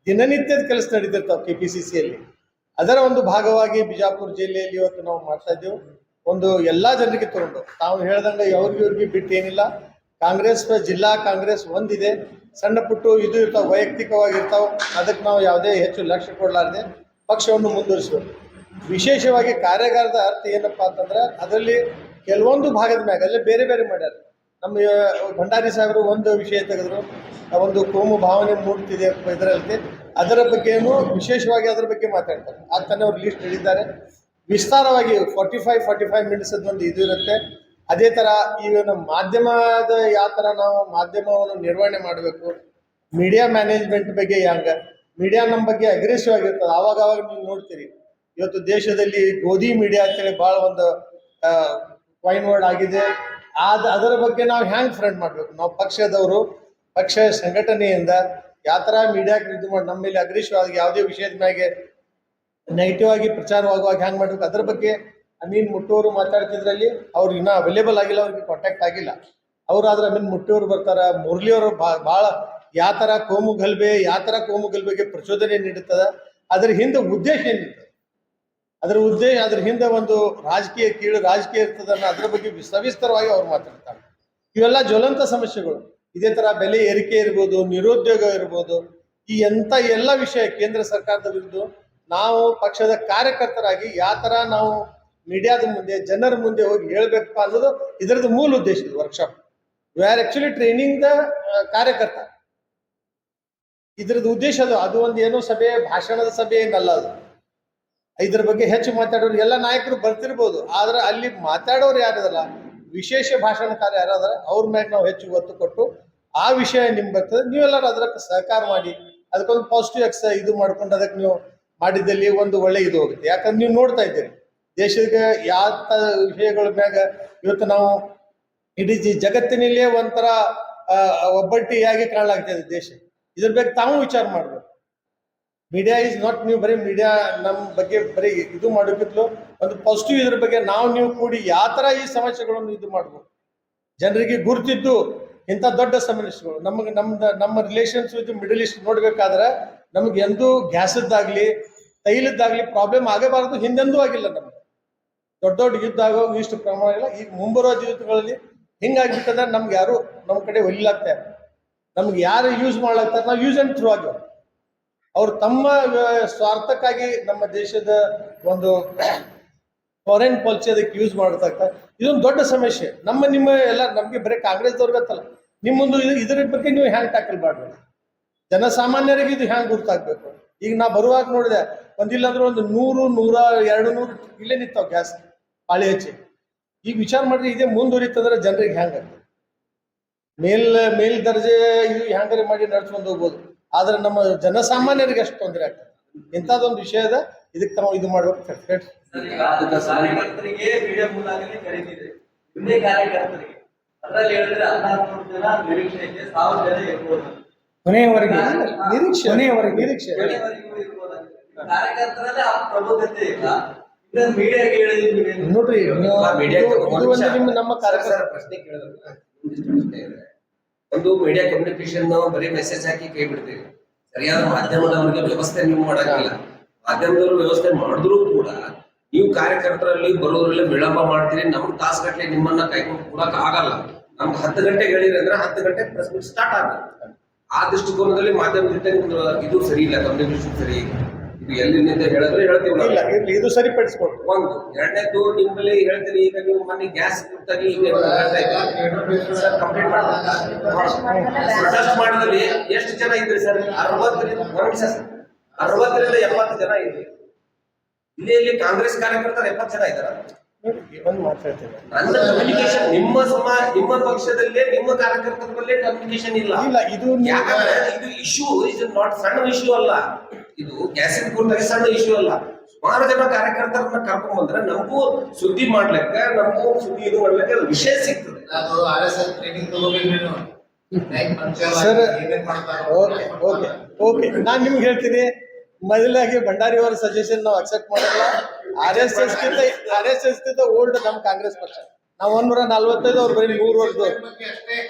Speaker 6: ದಿನನಿತ್ಯದ ಕೆಲಸ ನಡೀತಿರ್ತಾವೆ KPCCಯಲ್ಲಿ. ಅದರ ಒಂದು ಭಾಗವಾಗಿ ಬಿಜಾಪುರ ಜಿಲ್ಲೆಯಲ್ಲಿ ಇವತ್ತು ನಾವು ಮಾಡ್ತಾ ಇದ್ದೇವೆ. ಒಂದು ಎಲ್ಲ ಜನರಿಗೆ ತಗೊಂಡು ತಾವು ಹೇಳ್ದಂಗೆ ಅವ್ರಿಗೆ ಬಿಟ್ಟು ಏನಿಲ್ಲ. ಕಾಂಗ್ರೆಸ್ ಜಿಲ್ಲಾ ಕಾಂಗ್ರೆಸ್ ಒಂದಿದೆ, ಸಣ್ಣ ಪುಟ್ಟು ಇದು ಇರ್ತಾವೆ, ವೈಯಕ್ತಿಕವಾಗಿರ್ತಾವೆ. ಅದಕ್ಕೆ ನಾವು ಯಾವುದೇ ಹೆಚ್ಚು ಲಕ್ಷ್ಯ ಕೊಡಲಾರ್ದೆ ಪಕ್ಷವನ್ನು ಮುಂದುವರಿಸಬೇಕು. ವಿಶೇಷವಾಗಿ ಕಾರ್ಯಾಗಾರದ ಅರ್ಥ ಏನಪ್ಪ ಅಂತಂದ್ರೆ ಅದರಲ್ಲಿ ಕೆಲವೊಂದು ಭಾಗದ ಮ್ಯಾಗ ಅಲ್ಲೇ ಬೇರೆ ಬೇರೆ ಮಾಡ್ಯಾರ. ನಮ್ಮ ಭಂಡಾರಿ ಸಾಹೇಬರು ಒಂದು ವಿಷಯ ತೆಗೆದ್ರು, ಒಂದು ಕೋಮು ಭಾವನೆ ಮೂಡ್ತಿದೆ ಇದರಲ್ಲಿ, ಅದರ ಬಗ್ಗೆನೂ ವಿಶೇಷವಾಗಿ ಅದರ ಬಗ್ಗೆ ಮಾತಾಡ್ತಾರೆ. ಆಗ್ತಾನೆ ಅವ್ರು ಲೀಸ್ಟ್ ಹೇಳಿದ್ದಾರೆ. ವಿಸ್ತಾರವಾಗಿ 45 ಮಿನಿಟ್ಸ್ ಒಂದು ಇದು ಇರುತ್ತೆ. ಅದೇ ಥರ ಈಗ ನಮ್ಮ ಮಾಧ್ಯಮದ ಯಾವ ಥರ ನಾವು ಮಾಧ್ಯಮವನ್ನು ನಿರ್ವಹಣೆ ಮಾಡಬೇಕು, ಮೀಡಿಯಾ ಮ್ಯಾನೇಜ್ಮೆಂಟ್ ಬಗ್ಗೆ ಹೆಂಗೆ, ಮೀಡಿಯಾ ನಮ್ಮ ಬಗ್ಗೆ ಅಗ್ರೆಸಿವ್ ಆಗಿರ್ತದೆ. ಆವಾಗ ನೀವು ನೋಡ್ತೀರಿ ಇವತ್ತು ದೇಶದಲ್ಲಿ ಗೋಧಿ ಮೀಡಿಯಾ ಅಂತೇಳಿ ಭಾಳ ಒಂದು ಕಾಯಿನ್ ವರ್ಡ್ ಆಗಿದೆ. ಅದರ ಬಗ್ಗೆ ನಾವು ಹ್ಯಾಂಗ್ ಫ್ರೆಂಡ್ ಮಾಡಬೇಕು? ನಾವು ಪಕ್ಷದವರು, ಪಕ್ಷ ಸಂಘಟನೆಯಿಂದ ಯಾವ ಥರ ಮೀಡಿಯಾಕ್ಕೆ ಇದು ಮಾಡಿ ನಮ್ಮ ಮೇಲೆ ಅಗ್ರೆಸಿವ್ ಯಾವುದೇ ವಿಷಯದ ಮ್ಯಾಗೆ ನೆಗೆಟಿವ್ ಆಗಿ ಪ್ರಚಾರವಾಗುವಾಗ ಹ್ಯಾಂಗ್ ಮಾಡಬೇಕು ಅದ್ರ ಬಗ್ಗೆ ಅಮೀನ್ ಮುಟ್ಟೂರು ಮಾತಾಡ್ತಿದ್ರಲ್ಲಿ ಅವ್ರು ಇನ್ನೂ ಅವೈಲೇಬಲ್ ಆಗಿಲ್ಲ, ಅವ್ರಿಗೆ ಕಾಂಟ್ಯಾಕ್ಟ್ ಆಗಿಲ್ಲ. ಅವರಾದ್ರೆ ಅಮೀನ್ ಮುಟ್ಟೂರು ಬರ್ತಾರೆ, ಮುರಳಿಯವರು ಭಾಳ ಯಾವ ಥರ ಕೋಮು ಗಲಭೆಗೆ ಪ್ರಚೋದನೆ ನೀಡುತ್ತದೆ, ಅದರ ಹಿಂದೆ ಉದ್ದೇಶ ಏನಿರ್ತದೆ, ಅದ್ರ ಹಿಂದೆ ಒಂದು ಕೀಳು ರಾಜಕೀಯ ಇರ್ತದನ್ನ ಅದ್ರ ಬಗ್ಗೆ ಸವಿಸ್ತರವಾಗಿ ಅವ್ರು ಮಾತಾಡ್ತಾರೆ. ಇವೆಲ್ಲ ಜ್ವಲಂತ ಸಮಸ್ಯೆಗಳು. ಇದೇ ಥರ ಬೆಲೆ ಏರಿಕೆ ಇರ್ಬೋದು, ನಿರುದ್ಯೋಗ ಇರ್ಬೋದು, ಈ ಎಲ್ಲ ವಿಷಯ ಕೇಂದ್ರ ಸರ್ಕಾರದ ವಿರುದ್ಧ ನಾವು ಪಕ್ಷದ ಕಾರ್ಯಕರ್ತರಾಗಿ ಯಾವ ಥರ ನಾವು ಮೀಡಿಯಾದ ಮುಂದೆ, ಜನರ ಮುಂದೆ ಹೋಗಿ ಹೇಳ್ಬೇಕಪ್ಪ ಅನ್ನೋದು ಇದರದ್ದು ಮೂಲ ಉದ್ದೇಶ. ಇದು workshop we are actually training the ಕಾರ್ಯಕರ್ತ. ಇದ್ರದ್ದು ಉದ್ದೇಶ ಅದು ಒಂದು ಏನೋ ಸಭೆ, ಭಾಷಣದ ಸಭೆ ಏನಲ್ಲ ಅದು. ಇದ್ರ ಬಗ್ಗೆ ಹೆಚ್ಚು ಮಾತಾಡೋರು ಎಲ್ಲ ನಾಯಕರು ಬರ್ತಿರ್ಬೋದು, ಆದ್ರೆ ಅಲ್ಲಿ ಮಾತಾಡೋರು ಯಾರದಲ್ಲ, ವಿಶೇಷ ಭಾಷಣಕಾರ ಯಾರಾದ್ರೆ ಅವ್ರ ಮ್ಯಾಗ ನಾವು ಹೆಚ್ಚು ಒತ್ತು ಕೊಟ್ಟು ಆ ವಿಷಯ ನಿಮ್ಗೆ ಬರ್ತದೆ, ನೀವೆಲ್ಲರೂ ಅದಕ್ಕೆ ಸಹಕಾರ ಮಾಡಿ ಅದಕ್ಕೊಂದು ಪಾಸಿಟಿವ್ ಇದು ಮಾಡ್ಕೊಂಡು ಅದಕ್ಕೆ ನೀವು ಮಾಡಿದ್ದಲ್ಲಿ ಒಂದು ಒಳ್ಳೆ ಇದು ಹೋಗುತ್ತೆ. ಯಾಕಂದ್ರೆ ನೀವು ನೋಡ್ತಾ ಇದ್ದೀರಿ ದೇಶಕ್ಕೆ ಯಾವ ವಿಷಯಗಳ ಮ್ಯಾಗ ಇವತ್ತು ನಾವು ಇಡೀ ಜಗತ್ತಿನಲ್ಲೇ ಒಂಥರ ಒಬ್ಬಟ್ಟಿಯಾಗಿ ಕಾಣಲಾಗ್ತದೆ ದೇಶ. ಇದ್ರ ಬಗ್ಗೆ ತಾವು ವಿಚಾರ ಮಾಡಬೇಕು. ಮೀಡಿಯಾ ಈಸ್ ನಾಟ್, ನೀವು ಬರೀ ಮೀಡಿಯಾ ನಮ್ಮ ಬಗ್ಗೆ ಬರೀ ಇದು ಮಾಡೋಕ್ಕಿಂತಲೂ ಒಂದು ಪಾಸಿಟಿವ್ ಇದ್ರ ಬಗ್ಗೆ ನೀವು ಕೂಡಿ ಯಾವ ಥರ ಈ ಸಮಸ್ಯೆಗಳನ್ನು ಇದು ಮಾಡ್ಬೋದು, ಜನರಿಗೆ ಗುರುತಿದ್ದು ಇಂಥ ದೊಡ್ಡ ಸಮಸ್ಯೆಗಳು ನಮ್ಮ ರಿಲೇಷನ್ಸ್ ವಿತ್ ಮಿಡಲ್ ಈಸ್ಟ್ ನೋಡ್ಬೇಕಾದ್ರೆ ನಮ್ಗೆ ಎಂದೂ ಗ್ಯಾಸದ್ದಾಗಲಿ ತೈಲದ್ದಾಗಲಿ ಪ್ರಾಬ್ಲಮ್ ಆಗಬಾರ್ದು, ಹಿಂದೆಂದೂ ಆಗಿಲ್ಲ. ನಮ್ಗೆ ದೊಡ್ಡ ಯುದ್ಧ ಆಗೋ ಇಷ್ಟು ಪ್ರಮಾಣ ಇಲ್ಲ. ಈಗ ಮುಂಬರುವ ಯುದ್ಧಗಳಲ್ಲಿ ಹಿಂಗಾಗ್ಬಿಟ್ಟಂದ್ರೆ ನಮ್ಗೆ ಯಾರು ನಮ್ಮ ಕಡೆ ಒಲಿಲಾಗ್ತಾರೆ, ನಮ್ಗೆ ಯಾರು ಯೂಸ್ ಮಾಡ್ಲಾಗ್ತಾರೆ, ನಾವು ಯೂಸ್ ಆ್ಯಂಡ್ ಥ್ರೂ ಆಗ್ಯಾವ. ಅವ್ರು ತಮ್ಮ ಸ್ವಾರ್ಥಕ್ಕಾಗಿ ನಮ್ಮ ದೇಶದ ಒಂದು ಫಾರಿನ್ ಪಾಲಿಸಿ ಅದಕ್ಕೆ ಯೂಸ್ ಮಾಡ್ತಾ ಇದೊಂದು ದೊಡ್ಡ ಸಮಸ್ಯೆ. ನಿಮ್ಮ ಎಲ್ಲ ನಮಗೆ ಬರೀ ಕಾಂಗ್ರೆಸ್ದವ್ರಿಗತ್ತಲ್ಲ, ನಿಮ್ಮೊಂದು ಇದ್ರ ಬಗ್ಗೆ ನೀವು ಹ್ಯಾಂಗ್ ಟ್ಯಾಕಲ್ ಮಾಡಬೇಕು, ಜನಸಾಮಾನ್ಯರಿಗೆ ಇದು ಹ್ಯಾಂಗ್ ಗುರ್ತಾಗಬೇಕು. ಈಗ ನಾ ಬರುವಾಗ ನೋಡಿದೆ, ಒಂದಿಲ್ಲಾಂದ್ರೆ ಒಂದು 100, 100, 200 ಇಲ್ಲೇ ನಿಂತಾವ ಗ್ಯಾಸ್ ಪಾಳಿ ಹಚ್ಚಿ. ಈಗ ವಿಚಾರ ಮಾಡ್ರಿ, ಇದೇ ಮುಂದುವರಿತಂದ್ರೆ ಜನರಿಗೆ ಹ್ಯಾಂಗ ಮೇಲ್ ದರ್ಜೆ ಇದು ಹ್ಯಾಂಗಾರೆ ಮಾಡಿ ನಡ್ಸ್ಕೊಂಡು ಹೋಗ್ಬೋದು, ಆದ್ರೆ ನಮ್ಮ ಜನಸಾಮಾನ್ಯರಿಗೆ ಅಷ್ಟು ತೊಂದರೆ ಆಗ್ತದೆ. ಇಂಥದ್ದೊಂದು ವಿಷಯದ ಇದಕ್ಕೆ ತಾವು ಇದು ಮಾಡ್ಬೇಕು.
Speaker 7: ಕಾರ್ಯಕರ್ತರಿಗೆ ಮೀಡಿಯಾ ಮೂಲಕನೇ ಕರೀತಿದೆ, ಹಿಂದೆ ಕಾರ್ಯಕರ್ತರಿಗೆ ಅದರಲ್ಲಿ ಹೇಳಿದ್ರೆ 1400 ಜನ ನಿರೀಕ್ಷೆ ಇದೆ, 1000 ಜನ ಇರ್ಬೋದು,
Speaker 2: ಕೊನೆಯವರೆಗೆ
Speaker 7: ನಿರೀಕ್ಷೆ ಕಾರ್ಯಕರ್ತರಲ್ಲೇ ಆ ಪ್ರಬುದ್ಧತೆ ಇಲ್ಲ. ಮೀಡಿಯಾಗೆ ಹೇಳಿದ್ರೆ
Speaker 2: ನೋಡ್ರಿ, ನಮ್ಮ ಕಾರ್ಯಕರ್ತರ
Speaker 5: ಪ್ರಶ್ನೆ ಕೇಳಿದ್ರೆ ಒಂದು ಮೀಡಿಯಾ ಕಮ್ಯುನಿಕೇಶನ್ ಬರೀ ಮೆಸೇಜ್ ಹಾಕಿ ಕೈ ಬಿಡ್ತೀವಿ, ಸರಿಯಾದ ಮಾಧ್ಯಮದವರಿಗೆ ವ್ಯವಸ್ಥೆ ನೀವು ಮಾಡಂಗಿಲ್ಲ. ಮಾಧ್ಯಮದವರು ವ್ಯವಸ್ಥೆ ಮಾಡಿದ್ರು ಕೂಡ ನೀವು ಕಾರ್ಯಕರ್ತರಲ್ಲಿ ಬರೋದ್ರಲ್ಲಿ ವಿಳಂಬ ಮಾಡ್ತೀರಿ, ನಮ್ಗೆ ತಾಸುಗಟ್ಟಲೆ ನಿಮ್ಮನ್ನ ಕೈಕೊಂಡು ಕೊಡಕ್ ಆಗಲ್ಲ. ನಮ್ಗೆ 10 ಗಂಟೆಗೆ ಹೇಳಿರಿ ಅಂದ್ರೆ 10 ಗಂಟೆಗೆ ಪ್ರೆಸ್ ಮೀಟ್ ಸ್ಟಾರ್ಟ್ ಆಗುತ್ತೆ. ಆ ದೃಷ್ಟಿಕೋನದಲ್ಲಿ ಮಾಧ್ಯಮ ಜೊತೆ ನಿಮ್ದು ಇದು ಸರಿ ಇಲ್ಲ, ಕಮ್ಯುನಿಕೇಶನ್ ಸರಿ. ಇದು ಎಲ್ಲಿಂದ ಹೇಳಿದ್ರೆ ಹೇಳ್ತೀವಿ ನಾವು,
Speaker 6: ಇದು ಸರಿಪಡಿಸ್ಕೊಟ್ಟು.
Speaker 5: ಒಂದು ಎರಡನೇದು ನಿಮ್ಮಲ್ಲಿ ಹೇಳ್ತೀರಿ. ಈಗ ನೀವು ಮೊನ್ನೆ ಗ್ಯಾಸ್ ಕುರಿತಾಗಿ ಕಂಪ್ಲೇಂಟ್ ಪ್ರೊಟೆಸ್ಟ್ ಮಾಡೋದ್ರಲ್ಲಿ ಎಷ್ಟು ಜನ ಇದ್ರಿ ಸರ್? 60ರಿಂದ 70 ಜನ ಇದ್ರಿ. ಇಲ್ಲಿ ಕಾಂಗ್ರೆಸ್ ಕಾರ್ಯಕರ್ತರು 70 ಜನ ಇದ್ದಾರ.
Speaker 6: ಒಂದು ಮಾತಾಡ್ತೇವೆ,
Speaker 5: ನನ್ನ ಕಮ್ಯುನಿಕೇಶನ್ ನಿಮ್ಮ ಪಕ್ಷದಲ್ಲೇ ನಿಮ್ಮ ಕಾರ್ಯಕರ್ತರ ಬಲ್ಲೇ ಕಮ್ಯುನಿಕೇಶನ್ ಇಲ್ಲ.
Speaker 6: ಇದು
Speaker 5: ಯಾಕಂದ್ರೆ ಇದು ಇಶ್ಯೂ ಇಸ್ ನಾಟ್ ಸಣ್ಣ ಇಶ್ಯೂ ಅಲ್ಲ, ಇದು ಗ್ಯಾಸಿನ ಕುರಿತಾಗಿ ಸಣ್ಣ ಇಶ್ಯೂ ಅಲ್ಲ. ಸುಮಾರು ಜನ ಕಾರ್ಯಕರ್ತರನ್ನ ಕರ್ಕೊಂಡ್ ಬಂದ್ರೆ ನಮಗೂ ಸುದ್ದಿ ಮಾಡ್ಲಿಕ್ಕೆ, ನಮಗೂ ಸುದ್ದಿ ಇದು ಮಾಡ್ಲಿಕ್ಕೆ ಅದು ವಿಷಯ ಸಿಗ್ತದೆ.
Speaker 4: ನಾನು RSS ಟ್ರೈನಿಂಗ್ ತಗೋಬೇಕು.
Speaker 6: ಸರ್ ಓಕೆ ನಾನು ನಿಮ್ಗೆ ಹೇಳ್ತೀನಿ, ಮೊದಲಾಗಿ ಭಂಡಾರಿ ಅವರ ಸಜೆಷನ್ ನಾವು ಅಕ್ಸೆಪ್ಟ್ ಮಾಡಲ್ಲ. RSS ಗಿಂತ ಓಲ್ಡ್ ನಮ್ಮ ಕಾಂಗ್ರೆಸ್ ಪಕ್ಷ. ನಾವು 145, ಅವ್ರು ಬರೀ 100 ವರ್ಷದವ್ರು.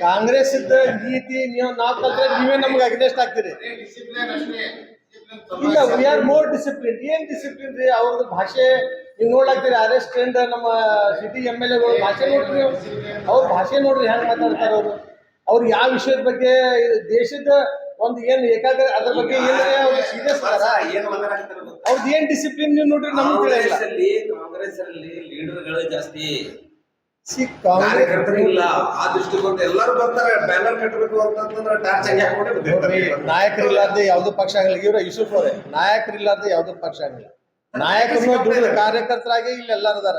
Speaker 6: ಕಾಂಗ್ರೆಸ್ ಇದ್ದ ನೀತಿ ನಾವು ಕಲ್ತ್ರೆ ನೀವೇ ನಮ್ಗೆ ಅಗ್ನೆಸ್ಟ್ ಆಗ್ತೀರಿ. ಇಲ್ಲ, ವಿ ಆರ್ ಮೋರ್ ಡಿಸಿಪ್ಲಿನ್. ಏನ್ ಡಿಸಿಪ್ಲಿನ್ ರೀ? ಅವ್ರದ್ದು ಭಾಷೆ ನೀವು ನೋಡ್ಲಾಗ್ತೀರಿ. RS ಟ್ರೆಂಡ್ ನಮ್ಮ ಸಿಟಿ MLA ಭಾಷೆ ನೋಡ್ರಿ, ಅವ್ರ ಭಾಷೆ ನೋಡ್ರಿ ಹೆಂಗ್ ಮಾತಾಡ್ತಾರ ಅವ್ರು ಯಾವ ವಿಷಯದ ಬಗ್ಗೆ, ದೇಶದ ಒಂದು ಏನ್ ಏಕಾಗ್ರ ಅದ್ರ ಬಗ್ಗೆ ಏನ್ ಸೀರಿಯಸ್ ಅವ್ರದ್ದು ಏನ್ ಡಿಸಿಪ್ಲಿನ್ ನೀವು ನೋಡ್ರಿ ನಮ್ಗೆ ತಿಳಿಯಲ್ಲ.
Speaker 5: ಕಾಂಗ್ರೆಸ್ ಅಲ್ಲಿ ಲೀಡರ್ಗಳು ಜಾಸ್ತಿ,
Speaker 6: ಕಾರ್ಯಕರ್ತರು
Speaker 5: ಇಲ್ಲ. ಆ ದೃಷ್ಟಿಕೋನ ಎಲ್ಲರೂ ಬರ್ತಾರೆ, ಬ್ಯಾನರ್ ಕಟ್ಟಬೇಕು ಅಂತಂದ್ರೆ ಟಾರ್ಚ್ ಆಗಿ ಹಾಕೊಂಡೆ.
Speaker 6: ನಾಯಕರಿಲ್ಲಾರ್ದೆ ಯಾವ್ದು ಪಕ್ಷ ಆಗಲ್ಲ. ಇವ್ರ ಯೂಸುಫ್ ಅವರೇ, ನಾಯಕರಿಲ್ಲಾರ್ದೆ ಯಾವ್ದು ಪಕ್ಷ ಆಗಲ್ಲ. ನಾಯಕರು ದುಡಿದ ಕಾರ್ಯಕರ್ತರಾಗಿ ಇಲ್ಲಿ ಎಲ್ಲಾರು ಅದಾರ.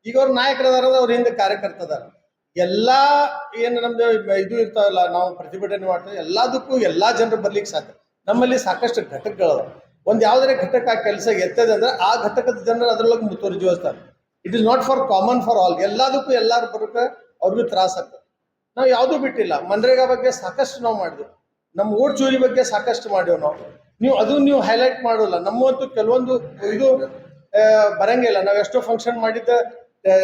Speaker 6: ಈಗ ಅವ್ರ ನಾಯಕರದಾರ, ಅವ್ರ ಹಿಂದೆ ಕಾರ್ಯಕರ್ತದಾರ. ಎಲ್ಲಾ ಏನು ನಮ್ದು ಇದು ಇರ್ತಾವಲ್ಲ, ನಾವು ಪ್ರತಿಭಟನೆ ಮಾಡ್ತೇವೆ, ಎಲ್ಲದಕ್ಕೂ ಎಲ್ಲಾ ಜನರು ಬರ್ಲಿಕ್ಕೆ ಸಾಧ್ಯ. ನಮ್ಮಲ್ಲಿ ಸಾಕಷ್ಟು ಘಟಕಗಳು ಒಂದು ಯಾವುದೇ ಘಟಕ ಆ ಕೆಲಸ ಎತ್ತದೆ ಅಂದ್ರೆ ಆ ಘಟಕದ ಜನರು ಅದರೊಳಗೆ ಮುತುವರ್ಜಿವಹಿಸ್ತಾರೆ. It is not for common for all. ಎಲ್ಲದಕ್ಕೂ ಎಲ್ಲರೂ ಬರೋಕೆ ಅವ್ರಿಗೂ ತ್ರಾಸ ಆಗ್ತದೆ. ನಾವು ಯಾವುದೂ ಬಿಟ್ಟಿಲ್ಲ. ಮನ್ರೇಗಾ ಬಗ್ಗೆ ಸಾಕಷ್ಟು ನಾವು ಮಾಡಿದ್ವಿ. ನಮ್ಮ ಓಟ್ ಚೋರಿ ಬಗ್ಗೆ ಸಾಕಷ್ಟು ಮಾಡಿವ್ ನಾವು. ನೀವು ಹೈಲೈಟ್ ಮಾಡೋಲ್ಲ. ನಮ್ಮಂತೂ ಕೆಲವೊಂದು ಇದು ಬರಂಗಿಲ್ಲ. ನಾವು ಎಷ್ಟೋ ಫಂಕ್ಷನ್ ಮಾಡಿದ್ದ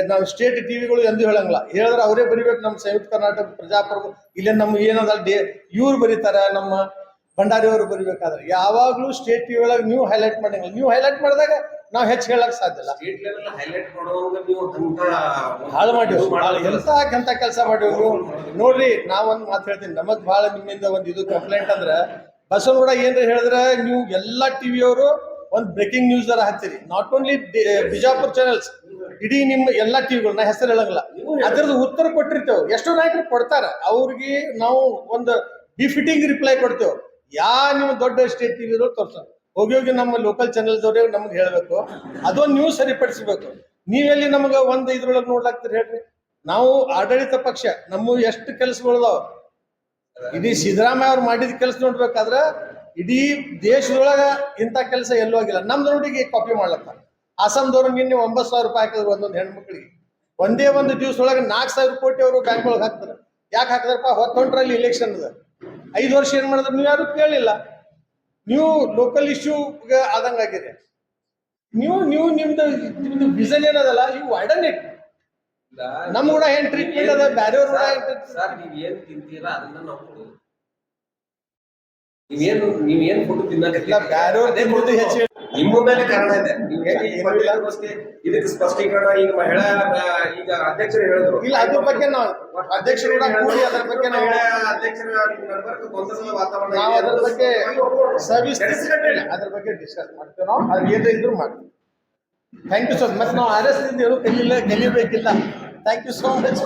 Speaker 6: ನಾವು ಸ್ಟೇಟ್ ಟಿವಿಗಳು ಎಂದು ಹೇಳಂಗಿಲ್ಲ. ಹೇಳಿದ್ರೆ ಅವರೇ ಬರಿಬೇಕು. ನಮ್ಮ ಸಂಯುಕ್ತ ಕರ್ನಾಟಕ ಪ್ರಜಾಪ್ರಭು ಇಲ್ಲೇ ನಮ್ಮ ಏನದ ಇವ್ರು ಬರೀತಾರೆ, ನಮ್ಮ ಭಂಡಾರಿಯವರು ಬರಿಬೇಕಾದ್ರೆ. ಯಾವಾಗಲೂ ಸ್ಟೇಟ್ ಟಿವಿ ಒಳಗೆ ನೀವು ಹೈಲೈಟ್ ಮಾಡಂಗಿಲ್ಲ. ನೀವು ಹೈಲೈಟ್ ಮಾಡಿದಾಗ ನಾವು ಹೆಚ್ಚು ಹೇಳಕ್ ಸಾಧ್ಯ ಇಲ್ಲ.
Speaker 5: ಸ್ಟೇಟ್ ಲೆವೆಲ್ ಹೈಲೈಟ್ ಮಾಡುವಾಗ ನೀವು
Speaker 6: ಹಾಳು ಮಾಡಿವ್. ಎಂತ ಕೆಲಸ ಮಾಡಿವ್ ನೀವು ನೋಡ್ರಿ. ನಾವೊಂದು ಮಾತು ಹೇಳ್ತೀನಿ. ನಮಗ್ ಭಾಳ ನಿಮ್ಮಿಂದ ಒಂದು ಇದು ಕಂಪ್ಲೇಂಟ್ ಅಂದ್ರೆ ಬಸವನಗೌಡ ಏನ್ರ ಹೇಳಿದ್ರೆ ನೀವು ಎಲ್ಲ ಟಿವಿಯವರು ಒಂದು ಬ್ರೇಕಿಂಗ್ ನ್ಯೂಸ್ ದರ ಹಚ್ಚಿರಿ. ನಾಟ್ ಓನ್ಲಿ ಬಿಜಾಪುರ್ ಚಾನೆಲ್ಸ್, ಇಡೀ ನಿಮ್ಮ ಎಲ್ಲ ಟಿವಿಗಳು, ನಾ ಹೆಸರು ಹೇಳಂಗಿಲ್ಲ, ಅದ್ರದ್ದು ಉತ್ತರ ಕೊಟ್ಟಿರ್ತೇವೆ. ಎಷ್ಟೋ ನಾಯಕರು ಕೊಡ್ತಾರೆ. ಅವ್ರಿಗೆ ನಾವು ಒಂದು ಬಿಫಿಟಿಂಗ್ ರಿಪ್ಲೈ ಕೊಡ್ತೇವೆ. ನಿಮ್ಮ ದೊಡ್ಡ ಸ್ಟೇಟ್ ಟಿವಿಗಳು ತೋರ್ಸೋಣ. ಹೋಗಿ ನಮ್ಮ ಲೋಕಲ್ ಚಾನೆಲ್ದವ್ರೆ ನಮ್ಗೆ ಹೇಳಬೇಕು. ಅದೊಂದು ನ್ಯೂಸ್ ಸರಿಪಡಿಸ್ಬೇಕು. ನೀವೆಲ್ಲಿ ನಮ್ಗೆ ಒಂದು ಇದ್ರೊಳಗೆ ನೋಡ್ಲಾಗ್ತೀರಿ ಹೇಳ್ರಿ? ನಾವು ಆಡಳಿತ ಪಕ್ಷ, ನಮ್ಮ ಎಷ್ಟು ಕೆಲಸಗಳದಾವ. ಇಡೀ ಸಿದ್ದರಾಮಯ್ಯ ಅವ್ರು ಮಾಡಿದ ಕೆಲಸ ನೋಡ್ಬೇಕಾದ್ರೆ ಇಡೀ ದೇಶದೊಳಗ ಇಂಥ ಕೆಲಸ ಎಲ್ಲೂ ಆಗಿಲ್ಲ. ನಮ್ದು ನೋಡಿ ಕಾಪಿ ಮಾಡ್ಲತ್ತಾರೆ. ಆಸಾಮ್ದವ್ರು ನಿನ್ನೆ 9,000 ರೂಪಾಯಿ ಹಾಕಿದ್ರು ಒಂದೊಂದು ಹೆಣ್ಮಕ್ಳಿಗೆ. ಒಂದೇ ಒಂದು ದಿವಸದೊಳಗೆ 4,000 ಕೋಟಿ ಅವರು ಬ್ಯಾಂಕ್ ಒಳಗೆ ಹಾಕ್ತಾರೆ. ಯಾಕೆ ಹಾಕಿದ್ರಪ್ಪ? ಹೊತ್ತೊಂಡ್ರಲ್ಲಿ ಇಲೆಕ್ಷನ್ ಅದ. 5 ವರ್ಷ ಏನ್ ಮಾಡಿದ್ರೆ ನೀವು ಯಾರು ಕೇಳಿಲ್ಲ. ನೀವು ಲೋಕಲ್ ಇಶ್ಯೂಗೆ ಆದಂಗಾಗಿದೆ. ನಿಮ್ದು ವಿಷನ್ ಏನದಲ್ಲ, ಇವು ವೈಡನ್ ಇಟ್. ನಮ್ ಕೂಡ ಏನ್ ಟ್ರೀಟ್ಮೆಂಟ್ ಅದ, ಬ್ಯಾರೆಯವ್ರ
Speaker 5: ಸರ್ ನೀವ್ ಏನ್ ತಿಂತೀರಾ ಅದನ್ನ ನಾವು ಕೊಡೋದು. ನೀವೇನ್ ಫುಡ್ ತಿನ್ನಕತ್ತಿಲ್ಲ,
Speaker 6: ಬ್ಯಾರೆಯವ್ರ ಹೆಚ್ಚು
Speaker 5: ನಿಮ್ಮ ಮೇಲೆ ಕಾರಣ ಇದೆ. ಇದಕ್ಕೆ ಸ್ಪಷ್ಟೀಕರಣ ಈಗ ಮಹಿಳಾ ಈಗ ಅಧ್ಯಕ್ಷರು ಹೇಳಿದ್ರು.
Speaker 6: ಇಲ್ಲ, ಅದ್ರ ಬಗ್ಗೆ ನಾವು ಅಧ್ಯಕ್ಷರು ಕೂಡ ಕೂಡಿ ಅದ್ರ ಬಗ್ಗೆ ನಾವು
Speaker 5: ಅಧ್ಯಕ್ಷರ ನಡಬರ್ಕ ಗೊಂದಲದ ವಾತಾವರಣ,
Speaker 6: ನಾವು ಅದ್ರ ಬಗ್ಗೆ ಸರ್ವಿಸ್ ಅದ್ರ ಬಗ್ಗೆ ಡಿಸ್ಕಸ್ ಮಾಡ್ತೇವೆ. ನಾವು ಅದು ಏನೇ ಇದ್ರು ಮಾಡ್ತೀವಿ. Thank you sir. ಮತ್ತೆ ನಾವು RS ಗೆಲ್ಲಿಬೇಕಿಲ್ಲ. Thank you so much.